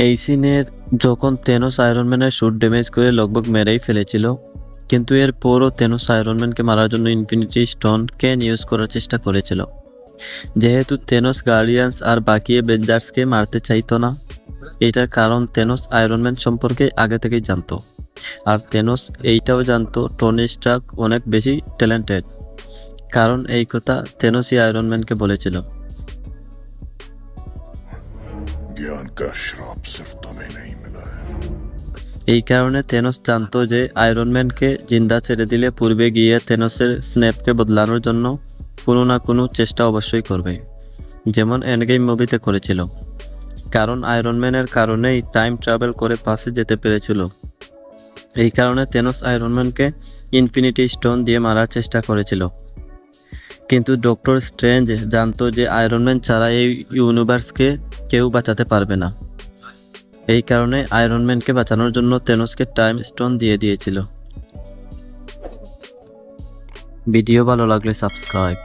এই সিনে যখন থেনোস আয়রন ম্যানের স্যুট ড্যামেজ করে লগভগ মেরেই ফেলেছিল, কিন্তু এরপরও থেনোস আয়রন ম্যানকে মারার জন্য ইনফিনিটি স্টোন কেন ইউজ করার চেষ্টা করেছিল। যেহেতু থেনোস গার্ডিয়ান্স আর বাকি অ্যাভেঞ্জার্সকে মারতে চাইতো না, এটার কারণ থেনোস আয়রন ম্যান সম্পর্কে আগে থেকেই জানতো। আর থেনোস এইটাও জানতো টনি স্টার্ক অনেক বেশি ট্যালেন্টেড, কারণ এই কথা থেনোসই আয়রন ম্যানকে বলেছিল। ज्ञान का श्राप सिर्फ तुम्हें नहीं मिला है। এই কারণে থেনোস জানতো যে আয়রন ম্যানকে জিন্দা ছেড়ে দিলে পূর্বে গিয়ে থেনোসের স্ন্যাপকে বদলানোর জন্য কোনো না কোনো চেষ্টা অবশ্যই করবে, যেমন এন্ডগেম মুভিতে করেছিল। কারণ আয়রন ম্যানের কারণেই টাইম ট্রাভেল করে পাশে যেতে পেরেছিল। এই কারণে থেনোস আয়রন ম্যানকে ইনফিনিটি স্টোন দিয়ে মারার চেষ্টা করেছিল। কিন্তু ডক্টর স্ট্রেঞ্জ জানতো যে আয়রন ম্যান ছাড়া এই ইউনিভার্সকে কেউ বাঁচাতে পারবে না। এই কারণে আয়রন ম্যানকে বাঁচানোর জন্য থেনোসকে টাইম স্টোন দিয়ে দিয়েছিল। ভিডিও ভালো লাগলে সাবস্ক্রাইব।